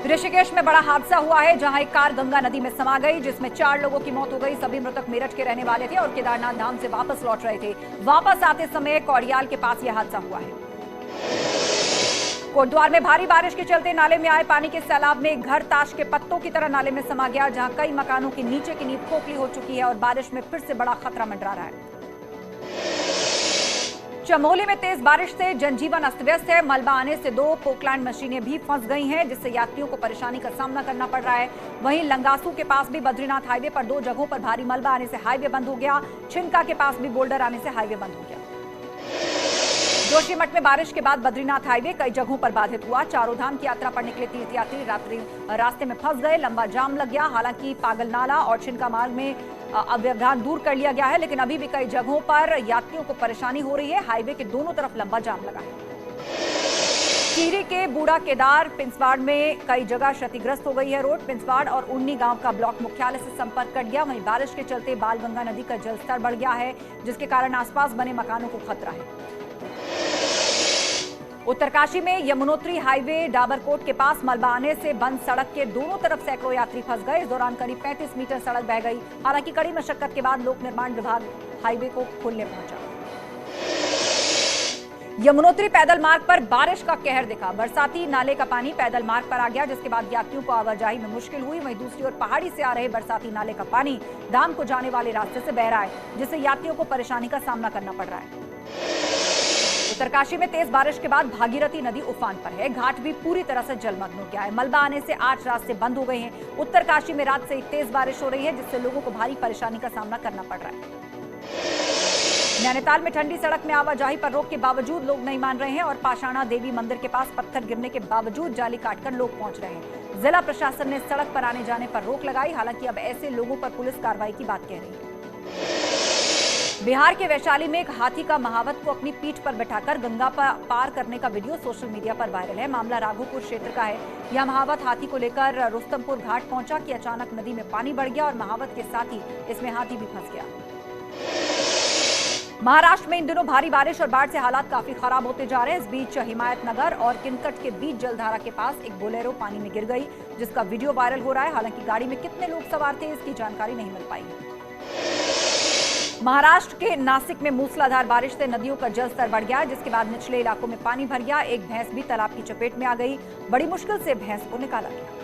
ऋषिकेश में बड़ा हादसा हुआ है, जहां एक कार गंगा नदी में समा गई, जिसमें 4 लोगों की मौत हो गई। सभी मृतक मेरठ के रहने वाले थे और केदारनाथ धाम से वापस लौट रहे थे। वापस आते समय कौड़ियाल के पास यह हादसा हुआ है। कोटद्वार में भारी बारिश के चलते नाले में आए पानी के सैलाब में घर ताश के पत्तों की तरह नाले में समा गया, जहां कई मकानों के नीचे की नींव खोखली हो चुकी है और बारिश में फिर से बड़ा खतरा मंडरा रहा है। चमोली में तेज बारिश से जनजीवन अस्त व्यस्त है। मलबा आने से 2 पोकलैंड मशीनें भी फंस गई हैं, जिससे यात्रियों को परेशानी का सामना करना पड़ रहा है। वहीं लंगासू के पास भी बद्रीनाथ हाईवे पर 2 जगहों पर भारी मलबा आने से हाईवे बंद हो गया। छिनका के पास भी बोल्डर आने से हाईवे बंद हो गया। जोशीमठ में बारिश के बाद बद्रीनाथ हाईवे कई जगहों पर बाधित हुआ। चारों धाम की यात्रा पड़ने के लिए तीर्थयात्री रास्ते में फंस गए। लंबा जाम लग गया। हालांकि पागल नाला और छिनका मार्ग में अव्यवधान दूर कर लिया गया है, लेकिन अभी भी कई जगहों पर यात्रियों को परेशानी हो रही है। हाईवे के दोनों तरफ लंबा जाम लगा है। टिहरी के बूढ़ा केदार पिंसवाड़ में कई जगह क्षतिग्रस्त हो गई है रोड। पिंसवाड़ और उन्नी गांव का ब्लॉक मुख्यालय से संपर्क कट गया। वहीं बारिश के चलते बालगंगा नदी का जलस्तर बढ़ गया है, जिसके कारण आसपास बने मकानों को खतरा है। उत्तरकाशी में यमुनोत्री हाईवे डाबरकोट के पास मलबा आने से बंद सड़क के दोनों तरफ सैकड़ों यात्री फंस गए। इस दौरान करीब 35 मीटर सड़क बह गई। हालांकि कड़ी मशक्कत के बाद लोक निर्माण विभाग हाईवे को खोलने पहुंचा। यमुनोत्री पैदल मार्ग पर बारिश का कहर दिखा। बरसाती नाले का पानी पैदल मार्ग पर आ गया, जिसके बाद यात्रियों को आवाजाही में मुश्किल हुई। वहीं दूसरी ओर पहाड़ी से आ रहे बरसाती नाले का पानी धाम को जाने वाले रास्ते से बह रहा है, जिससे यात्रियों को परेशानी का सामना करना पड़ रहा है। उत्तरकाशी में तेज बारिश के बाद भागीरथी नदी उफान पर है। घाट भी पूरी तरह से जलमग्न हो गया है। मलबा आने से 8 रास्ते बंद हो गए हैं। उत्तरकाशी में रात से तेज बारिश हो रही है, जिससे लोगों को भारी परेशानी का सामना करना पड़ रहा है। नैनीताल में ठंडी सड़क में आवाजाही पर रोक के बावजूद लोग नहीं मान रहे हैं और पाषाणा देवी मंदिर के पास पत्थर गिरने के बावजूद जाली काटकर लोग पहुंच रहे हैं। जिला प्रशासन ने सड़क पर आने जाने पर रोक लगाई। हालांकि अब ऐसे लोगों पर पुलिस कार्रवाई की बात कह रही है। बिहार के वैशाली में एक हाथी का महावत को अपनी पीठ पर बैठाकर गंगा पार करने का वीडियो सोशल मीडिया पर वायरल है। मामला राघोपुर क्षेत्र का है। यह महावत हाथी को लेकर रुस्तमपुर घाट पहुंचा कि अचानक नदी में पानी बढ़ गया और महावत के साथ ही इसमें हाथी भी फंस गया। महाराष्ट्र में इन दिनों भारी बारिश और बाढ़ से हालात काफी खराब होते जा रहे हैं। इस बीच हिमायतनगर और किनकट के बीच जलधारा के पास एक बोलेरो पानी में गिर गई, जिसका वीडियो वायरल हो रहा है। हालांकि गाड़ी में कितने लोग सवार थे, इसकी जानकारी नहीं मिल पाई है। महाराष्ट्र के नासिक में मूसलाधार बारिश से नदियों का जलस्तर बढ़ गया, जिसके बाद निचले इलाकों में पानी भर गया। एक भैंस भी तालाब की चपेट में आ गई। बड़ी मुश्किल से भैंस को निकाला गया।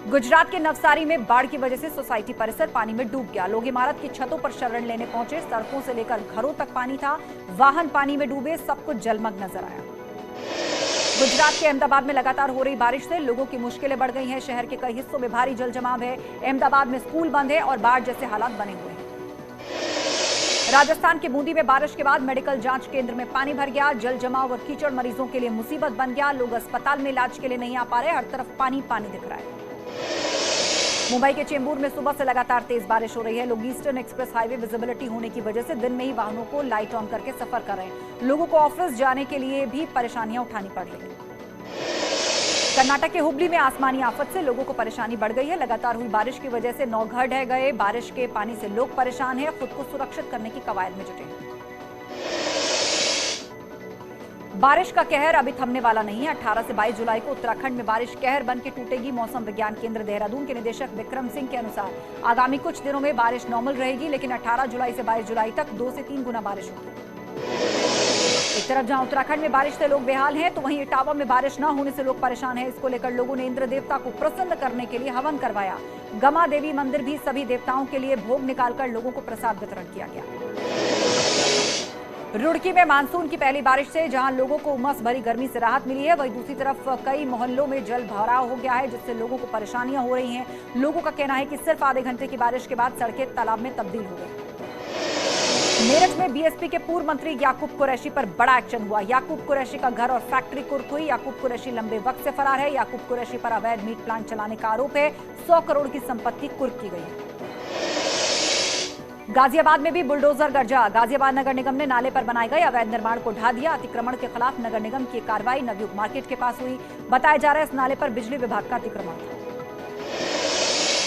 गुजरात के नवसारी में बाढ़ की वजह से सोसाइटी परिसर पानी में डूब गया। लोग इमारत की छतों पर शरण लेने पहुंचे। सड़कों से लेकर घरों तक पानी था। वाहन पानी में डूबे, सब कुछ जलमग्न नजर आया। गुजरात के अहमदाबाद में लगातार हो रही बारिश से लोगों की मुश्किलें बढ़ गई हैं। शहर के कई हिस्सों में भारी जल जमाव है। अहमदाबाद में स्कूल बंद है और बाढ़ जैसे हालात बने हुए हैं। राजस्थान के बूंदी में बारिश के बाद मेडिकल जांच केंद्र में पानी भर गया। जल जमाव और कीचड़ मरीजों के लिए मुसीबत बन गया। लोग अस्पताल में इलाज के लिए नहीं आ पा रहे। हर तरफ पानी पानी दिख रहा है। मुंबई के चेंबूर में सुबह से लगातार तेज बारिश हो रही है। लोग ईस्टर्न एक्सप्रेस हाईवे विजिबिलिटी होने की वजह से दिन में ही वाहनों को लाइट ऑन करके सफर कर रहे हैं। लोगों को ऑफिस जाने के लिए भी परेशानियां उठानी पड़ रही हैं। कर्नाटक के हुबली में आसमानी आफत से लोगों को परेशानी बढ़ गई है। लगातार हुई बारिश की वजह से 9 घर ढह गए। बारिश के पानी से लोग परेशान हैं, खुद को सुरक्षित करने की कवायद में जुटे हैं। बारिश का कहर अभी थमने वाला नहीं है। 18 से 22 जुलाई को उत्तराखंड में बारिश कहर बन के टूटेगी। मौसम विज्ञान केंद्र देहरादून के निदेशक विक्रम सिंह के अनुसार आगामी कुछ दिनों में बारिश नॉर्मल रहेगी, लेकिन 18 जुलाई से 22 जुलाई तक 2 से 3 गुना बारिश होगी। एक तरफ जहां उत्तराखंड में बारिश से लोग बेहाल हैं, तो वहीं इटावा में बारिश न होने से लोग परेशान हैं। इसको लेकर लोगों ने इंद्र देवता को प्रसन्न करने के लिए हवन करवाया। गमा देवी मंदिर भी सभी देवताओं के लिए भोग निकालकर लोगों को प्रसाद वितरण किया गया। रुड़की में मानसून की पहली बारिश से जहां लोगों को उमस भरी गर्मी से राहत मिली है, वहीं दूसरी तरफ कई मोहल्लों में जल भराव हो गया है, जिससे लोगों को परेशानियां हो रही हैं। लोगों का कहना है कि सिर्फ आधे घंटे की बारिश के बाद सड़कें तालाब में तब्दील हो गई। मेरठ में बीएसपी के पूर्व मंत्री याकूब कुरैशी पर बड़ा एक्शन हुआ। याकूब कुरैशी का घर और फैक्ट्री कुर्क हुई। याकूब कुरैशी लंबे वक्त से फरार है। याकूब कुरैशी पर अवैध मीट प्लांट चलाने का आरोप है। 100 करोड़ की संपत्ति कुर्क की गई है। गाजियाबाद में भी बुलडोजर गरजा। गाजियाबाद नगर निगम ने नाले पर बनाए गए अवैध निर्माण को ढा दिया। अतिक्रमण के खिलाफ नगर निगम की कार्रवाई नवयुग मार्केट के पास हुई। बताया जा रहा है इस नाले पर बिजली विभाग का अतिक्रमण था।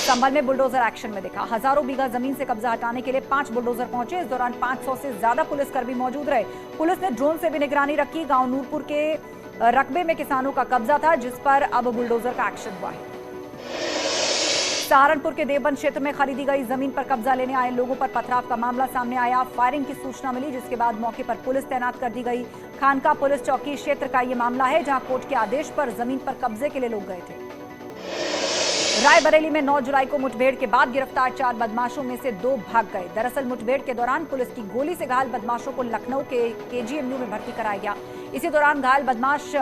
संभल में बुलडोजर एक्शन में दिखा। हजारों बीघा जमीन से कब्जा हटाने के लिए 5 बुलडोजर पहुंचे। इस दौरान 500 से ज्यादा पुलिसकर्मी मौजूद रहे। पुलिस ने ड्रोन से भी निगरानी रखी। गांव नूरपुर के रकबे में किसानों का कब्जा था, जिस पर अब बुलडोजर का एक्शन हुआ है। सहारनपुर के देवबंद क्षेत्र में खरीदी गई जमीन पर कब्जा लेने आए लोगों पर पथराव का मामला सामने आया। फायरिंग की सूचना मिली, जिसके बाद मौके पर पुलिस तैनात कर दी गई। खानका पुलिस चौकी क्षेत्र का यह मामला है, जहां कोर्ट के आदेश पर जमीन पर कब्जे के लिए लोग गए थे। रायबरेली में 9 जुलाई को मुठभेड़ के बाद गिरफ्तार 4 बदमाशों में से 2 भाग गए। दरअसल मुठभेड़ के दौरान पुलिस की गोली से घायल बदमाशों को लखनऊ के केजीएमयू में भर्ती कराया गया। इसी दौरान घायल बदमाश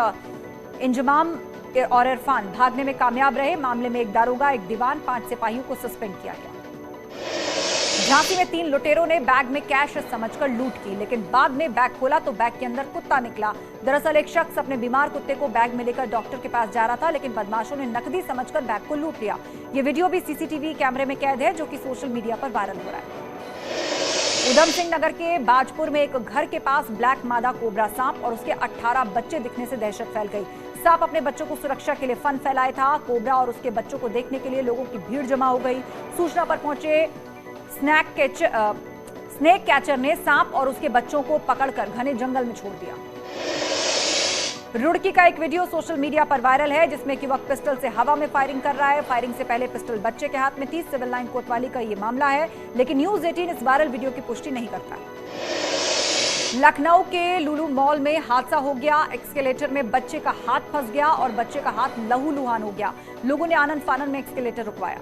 इंजमाम और इरफान भागने में कामयाब रहे। मामले में एक दारोगा, एक दीवान, 5 सिपाहियों को सस्पेंड किया गया। झांसी में 3 लुटेरों ने बैग में कैश समझकर लूट की, लेकिन बाद में बैग खोला तो बैग के अंदर कुत्ता निकला। दरअसल एक शख्स अपने बीमार कुत्ते को बैग में लेकर डॉक्टर के पास जा रहा था, लेकिन बदमाशों ने नकदी समझकर बैग को लूट लिया। ये वीडियो भी सीसीटीवी कैमरे में कैद है, जो कि सोशल मीडिया पर वायरल हो रहा है। उधम सिंह नगर के बाजपुर में एक घर के पास ब्लैक मादा कोबरा सांप और उसके 18 बच्चे दिखने से दहशत फैल गई। सांप अपने बच्चों को सुरक्षा के लिए फन फैलाया था। कोबरा और उसके बच्चों को देखने के लिए लोगों की भीड़ जमा हो गई। सूचना पर पहुंचे स्नेक कैचर ने सांप और उसके बच्चों को पकड़कर घने जंगल में छोड़ दिया। रुड़की का एक वीडियो सोशल मीडिया पर वायरल है, जिसमें एक युवक पिस्टल से हवा में फायरिंग कर रहा है। फायरिंग से पहले पिस्टल बच्चे के हाथ में थी। सिविल लाइन कोतवाली का यह मामला है, लेकिन न्यूज 18 इस वायरल वीडियो की पुष्टि नहीं करता। लखनऊ के लुलु मॉल में हादसा हो गया। एक्सकेलेटर में बच्चे का हाथ फंस गया और बच्चे का हाथ लहूलुहान हो गया। लोगों ने आनन फानन में एक्सकेलेटर रुकवाया।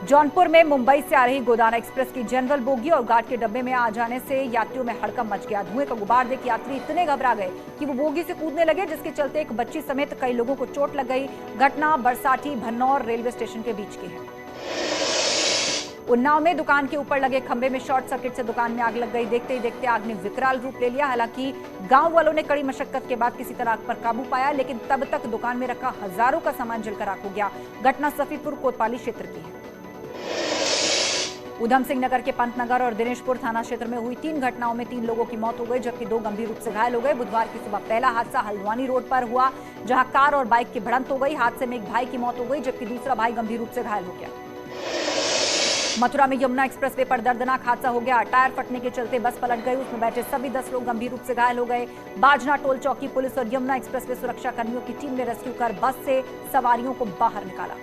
जौनपुर में मुंबई से आ रही गोदाना एक्सप्रेस की जनरल बोगी और गार्ड के डब्बे में आ जाने से यात्रियों में हड़कंप मच गया। धुएं का गुबार देख यात्री इतने घबरा गए कि वो बोगी से कूदने लगे, जिसके चलते एक बच्ची समेत कई लोगों को चोट लग गई। घटना बरसाठी भन्नौर रेलवे स्टेशन के बीच की है। उन्नाव में दुकान के ऊपर लगे खंभे में शॉर्ट सर्किट से दुकान में आग लग गई। देखते ही देखते आग ने विकराल रूप ले लिया। हालांकि गांव वालों ने कड़ी मशक्कत के बाद किसी तरह आग पर काबू पाया, लेकिन तब तक दुकान में रखा हजारों का सामान जलकर राख हो गया। घटना सफीपुर कोतवाली क्षेत्र की है। उधम सिंह नगर के पंतनगर और दिनेशपुर थाना क्षेत्र में हुई 3 घटनाओं में 3 लोगों की मौत हो गई, जबकि 2 गंभीर रूप से घायल हो गए। बुधवार की सुबह पहला हादसा हल्द्वानी रोड पर हुआ, जहां कार और बाइक की भिड़ंत हो गई। हादसे में एक भाई की मौत हो गई, जबकि दूसरा भाई गंभीर रूप से घायल हो गया। मथुरा में यमुना एक्सप्रेसवे पर दर्दनाक हादसा हो गया। टायर फटने के चलते बस पलट गई। उसमें बैठे सभी 10 लोग गंभीर रूप से घायल हो गए। बाजना टोल चौकी पुलिस और यमुना एक्सप्रेसवे सुरक्षा कर्मियों की टीम ने रेस्क्यू कर बस से सवारियों को बाहर निकाला।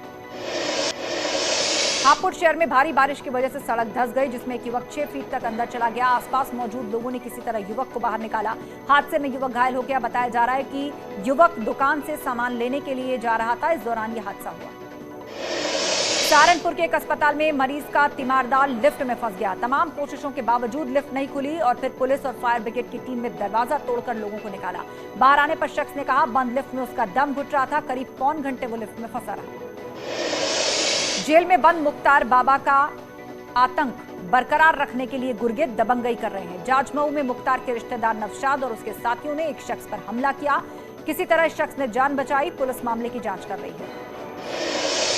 हापुड़ शहर में भारी बारिश की वजह से सड़क धंस गई, जिसमें एक युवक 6 फीट तक अंदर चला गया। आसपास मौजूद लोगों ने किसी तरह युवक को बाहर निकाला। हादसे में युवक घायल हो गया। बताया जा रहा है कि युवक दुकान से सामान लेने के लिए जा रहा था। इस दौरान यह हादसा हुआ। सहारनपुर के एक अस्पताल में मरीज का तीमारदार लिफ्ट में फंस गया। तमाम कोशिशों के बावजूद लिफ्ट नहीं खुली और फिर पुलिस और फायर ब्रिगेड की टीम ने दरवाजा तोड़कर लोगों को निकाला। बाहर आने पर शख्स ने कहा बंद लिफ्ट में उसका दम घुट रहा था। करीब पौन घंटे वो लिफ्ट में फंसा रहा। जेल में बंद मुख्तार बाबा का आतंक बरकरार रखने के लिए गुर्गे दबंगई कर रहे हैं। जाजमऊ में मुख्तार के रिश्तेदार नवशाद और उसके साथियों ने एक शख्स पर हमला किया। किसी तरह इस शख्स ने जान बचाई। पुलिस मामले की जांच कर रही है।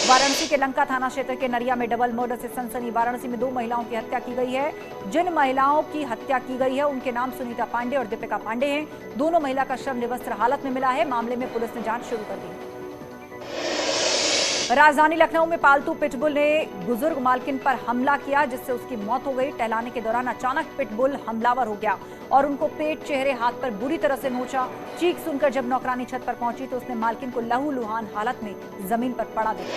वाराणसी के लंका थाना क्षेत्र के नरिया में डबल मर्डर से सनसनी। वाराणसी में 2 महिलाओं की हत्या की गई है। जिन महिलाओं की हत्या की गई है उनके नाम सुनीता पांडे और दीपिका पांडे हैं। दोनों महिला का शव निवस्त्र हालत में मिला है। मामले में पुलिस ने जांच शुरू कर दी है। राजधानी लखनऊ में पालतू पिटबुल ने बुजुर्ग मालकिन पर हमला किया, जिससे उसकी मौत हो गई। टहलाने के दौरान अचानक पिटबुल हमलावर हो गया और उनको पेट, चेहरे, हाथ पर बुरी तरह से नोचा। चीख सुनकर जब नौकरानी छत पर पहुंची तो उसने मालकिन को लहूलुहान हालत में जमीन पर पड़ा देखा।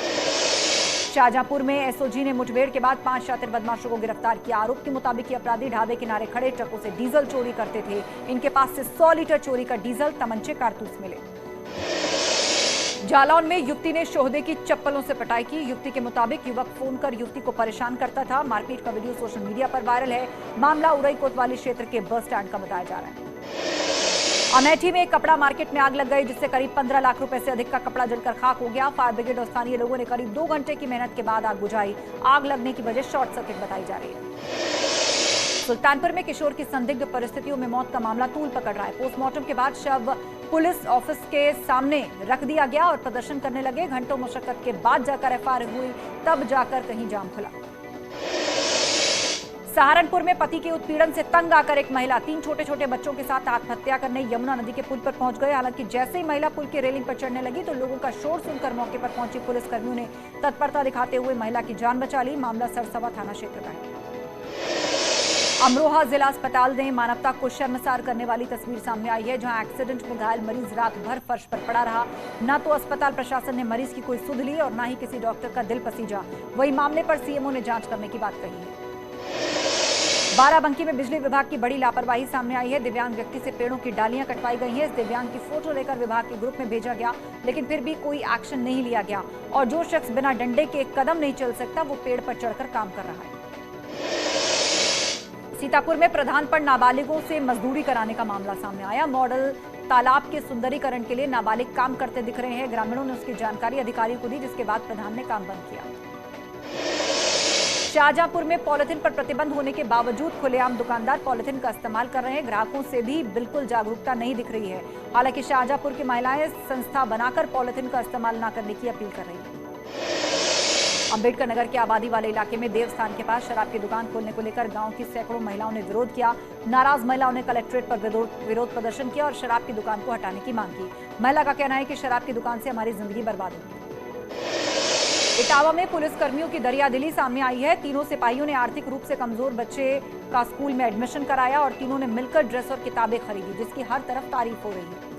शाहजहांपुर में एसओजी ने मुठभेड़ के बाद 5 शातिर बदमाशों को गिरफ्तार किया। आरोप के मुताबिक ये अपराधी ढाबे किनारे खड़े ट्रकों से डीजल चोरी करते थे। इनके पास से 100 लीटर चोरी का डीजल, तमंचे, कारतूस मिले। जालौन में युवती ने शोहदे की चप्पलों से पिटाई की। युवती के मुताबिक युवक फोन कर युवती को परेशान करता था। मारपीट का वीडियो सोशल मीडिया पर वायरल है। मामला उरई कोतवाली क्षेत्र के बस स्टैंड का बताया जा रहा है। अमेठी में एक कपड़ा मार्केट में आग लग गई, जिससे करीब 15 लाख रुपए से अधिक का कपड़ा जलकर खाक हो गया। फायर ब्रिगेड और स्थानीय लोगों ने करीब 2 घंटे की मेहनत के बाद आग बुझाई। आग लगने की वजह शॉर्ट सर्किट बताई जा रही है। सुल्तानपुर में किशोर की संदिग्ध परिस्थितियों में मौत का मामला तूल पकड़ रहा है। पोस्टमार्टम के बाद शव पुलिस ऑफिस के सामने रख दिया गया और प्रदर्शन करने लगे। घंटों मशक्कत के बाद जाकर एफआईआर हुई, तब जाकर कहीं जाम खुला। सहारनपुर में पति के उत्पीड़न से तंग आकर एक महिला 3 छोटे छोटे बच्चों के साथ आत्महत्या करने यमुना नदी के पुल पर पहुंच गए। हालांकि जैसे ही महिला पुल की रेलिंग पर चढ़ने लगी तो लोगों का शोर सुनकर मौके पर पहुंची पुलिसकर्मियों ने तत्परता दिखाते हुए महिला की जान बचा ली। मामला सरसवा थाना क्षेत्र का है। अमरोहा जिला अस्पताल ने मानवता को शर्मसार करने वाली तस्वीर सामने आई है, जहां एक्सीडेंट में घायल मरीज रात भर फर्श पर पड़ा रहा। न तो अस्पताल प्रशासन ने मरीज की कोई सुध ली और न ही किसी डॉक्टर का दिल पसीजा। वही मामले पर सीएमओ ने जांच करने की बात कही है। बाराबंकी में बिजली विभाग की बड़ी लापरवाही सामने आई है। दिव्यांग व्यक्ति से पेड़ों की डालियां कटवाई गई हैं। इस दिव्यांग की फोटो लेकर विभाग के ग्रुप में भेजा गया, लेकिन फिर भी कोई एक्शन नहीं लिया गया और जो शख्स बिना डंडे के एक कदम नहीं चल सकता वो पेड़ पर चढ़कर काम कर रहा है। सीतापुर में प्रधान पर नाबालिगों से मजदूरी कराने का मामला सामने आया। मॉडल तालाब के सुंदरीकरण के लिए नाबालिग काम करते दिख रहे हैं। ग्रामीणों ने उसकी जानकारी अधिकारियों को दी, जिसके बाद प्रधान ने काम बंद किया। शाहजहांपुर में पॉलिथीन पर प्रतिबंध होने के बावजूद खुलेआम दुकानदार पॉलिथीन का इस्तेमाल कर रहे हैं। ग्राहकों से भी बिल्कुल जागरूकता नहीं दिख रही है। हालांकि शाहजहांपुर की महिलाएं संस्था बनाकर पॉलिथीन का इस्तेमाल न करने की अपील कर रही हैं। अंबेडकर नगर के आबादी वाले इलाके में देवस्थान के पास शराब की दुकान खोलने को लेकर गांव की सैकड़ों महिलाओं ने विरोध किया। नाराज महिलाओं ने कलेक्ट्रेट पर विरोध प्रदर्शन किया और शराब की दुकान को हटाने की मांग की। महिला का कहना है कि शराब की दुकान से हमारी जिंदगी बर्बाद होगी। इटावा में पुलिसकर्मियों की दरियादिली सामने आई है। तीनों सिपाहियों ने आर्थिक रूप से कमजोर बच्चे का स्कूल में एडमिशन कराया और तीनों ने मिलकर ड्रेस और किताबें खरीदी, जिसकी हर तरफ तारीफ हो रही है।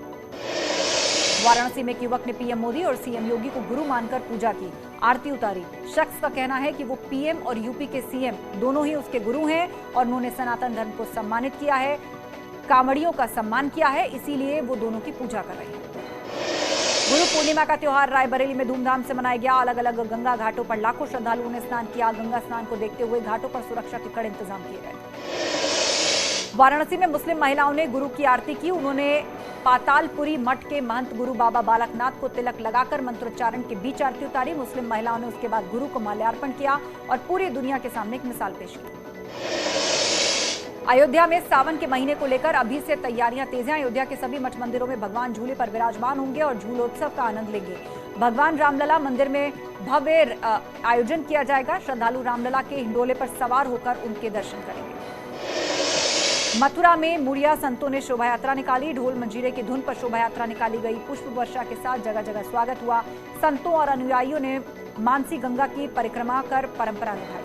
वाराणसी में एक युवक ने पीएम मोदी और सीएम योगी को गुरु मानकर पूजा की, आरती उतारी। शख्स का कहना है कि वो पीएम और यूपी के सीएम दोनों ही उसके गुरु हैं और उन्होंने सनातन धर्म को सम्मानित किया है, कांवड़ियों का सम्मान किया है, इसीलिए वो दोनों की पूजा कर रहे हैं। गुरु पूर्णिमा का त्योहार रायबरेली में धूमधाम से मनाया गया। अलग अलग गंगा घाटों पर लाखों श्रद्धालुओं ने स्नान किया। गंगा स्नान को देखते हुए घाटों पर सुरक्षा के कड़े इंतजाम किए गए। वाराणसी में मुस्लिम महिलाओं ने गुरु की आरती की। उन्होंने पातालपुरी मठ के महंत गुरु बाबा बालकनाथ को तिलक लगाकर मंत्रोच्चारण के बीच आरती उतारी। मुस्लिम महिलाओं ने उसके बाद गुरु को माल्यार्पण किया और पूरी दुनिया के सामने एक मिसाल पेश की। अयोध्या में सावन के महीने को लेकर अभी से तैयारियां तेज हैं। अयोध्या के सभी मठ मंदिरों में भगवान झूले पर विराजमान होंगे और झूलोत्सव का आनंद लेंगे। भगवान रामलला मंदिर में भव्य आयोजन किया जाएगा। श्रद्धालु रामलला के हिंडोले पर सवार होकर उनके दर्शन करेंगे। मथुरा में मुड़िया संतों ने शोभा यात्रा निकाली। ढोल मंजीरे की धुन पर शोभा यात्रा निकाली गई। पुष्प वर्षा के साथ जगह जगह स्वागत हुआ। संतों और अनुयायियों ने मानसी गंगा की परिक्रमा कर परंपरा निभाई।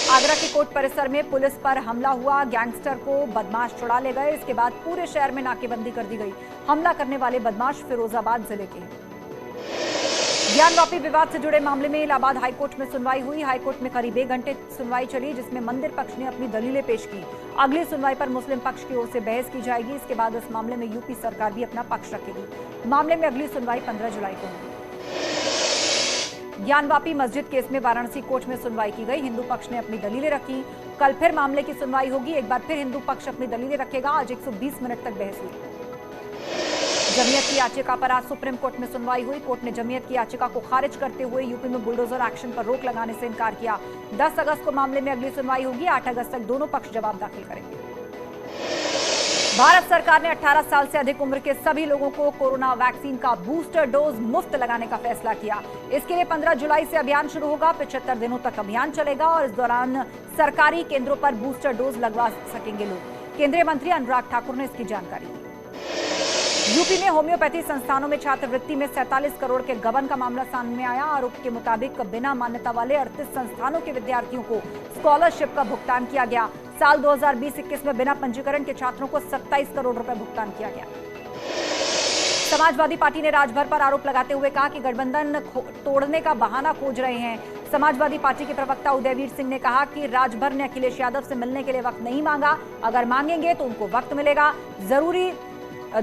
आगरा के कोर्ट परिसर में पुलिस पर हमला हुआ। गैंगस्टर को बदमाश छुड़ा ले गए। इसके बाद पूरे शहर में नाकेबंदी कर दी गई। हमला करने वाले बदमाश फिरोजाबाद जिले के हैं। ज्ञानवापी विवाद से जुड़े मामले में इलाहाबाद हाईकोर्ट में सुनवाई हुई। हाईकोर्ट में करीब 1 घंटे सुनवाई चली, जिसमें मंदिर पक्ष ने अपनी दलीलें पेश की। अगली सुनवाई पर मुस्लिम पक्ष की ओर से बहस की जाएगी। इसके बाद इस मामले में यूपी सरकार भी अपना पक्ष रखेगी। मामले में अगली सुनवाई 15 जुलाई को होगी। ज्ञानवापी मस्जिद केस में वाराणसी कोर्ट में सुनवाई की गई। हिंदू पक्ष ने अपनी दलीलें रखी। कल फिर मामले की सुनवाई होगी। एक बार फिर हिंदू पक्ष अपनी दलीलें रखेगा। आज 120 मिनट तक बहस हुई। जमीयत की याचिका पर आज सुप्रीम कोर्ट में सुनवाई हुई। कोर्ट ने जमीयत की याचिका को खारिज करते हुए यूपी में बुलडोजर एक्शन पर रोक लगाने से इनकार किया। 10 अगस्त को मामले में अगली सुनवाई होगी। 8 अगस्त तक दोनों पक्ष जवाब दाखिल करेंगे। भारत सरकार ने 18 साल से अधिक उम्र के सभी लोगों को कोरोना वैक्सीन का बूस्टर डोज मुफ्त लगाने का फैसला किया। इसके लिए 15 जुलाई से अभियान शुरू होगा। 75 दिनों तक अभियान चलेगा और इस दौरान सरकारी केंद्रों पर बूस्टर डोज लगवा सकेंगे लोग। केंद्रीय मंत्री अनुराग ठाकुर ने इसकी जानकारी दी। यूपी में होम्योपैथी संस्थानों में छात्रवृत्ति में 47 करोड़ के गबन का मामला सामने आया। आरोप के मुताबिक बिना मान्यता वाले 38 संस्थानों के विद्यार्थियों को स्कॉलरशिप का भुगतान किया गया। साल 2020-21 में बिना पंजीकरण के छात्रों को 27 करोड़ रुपए भुगतान किया गया। समाजवादी पार्टी ने राजभर पर आरोप लगाते हुए कहा कि गठबंधन तोड़ने का बहाना खोज रहे हैं। समाजवादी पार्टी के प्रवक्ता उदयवीर सिंह ने कहा कि राजभर ने अखिलेश यादव से मिलने के लिए वक्त नहीं मांगा। अगर मांगेंगे तो उनको वक्त मिलेगा जरूरी।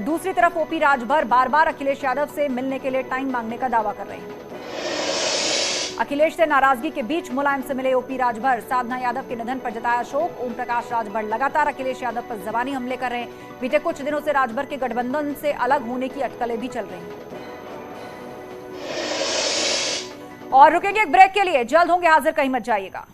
दूसरी तरफ ओपी राजभर बार बार अखिलेश यादव से मिलने के लिए टाइम मांगने का दावा कर रहे हैं। अखिलेश से नाराजगी के बीच मुलायम से मिले ओपी राजभर। साधना यादव के निधन पर जताया शोक। ओम प्रकाश राजभर लगातार अखिलेश यादव पर जबानी हमले कर रहे हैं। बीते कुछ दिनों से राजभर के गठबंधन से अलग होने की अटकलें भी चल रही हैं। और रुकेंगे एक ब्रेक के लिए, जल्द होंगे हाजिर, कहीं मत जाइएगा।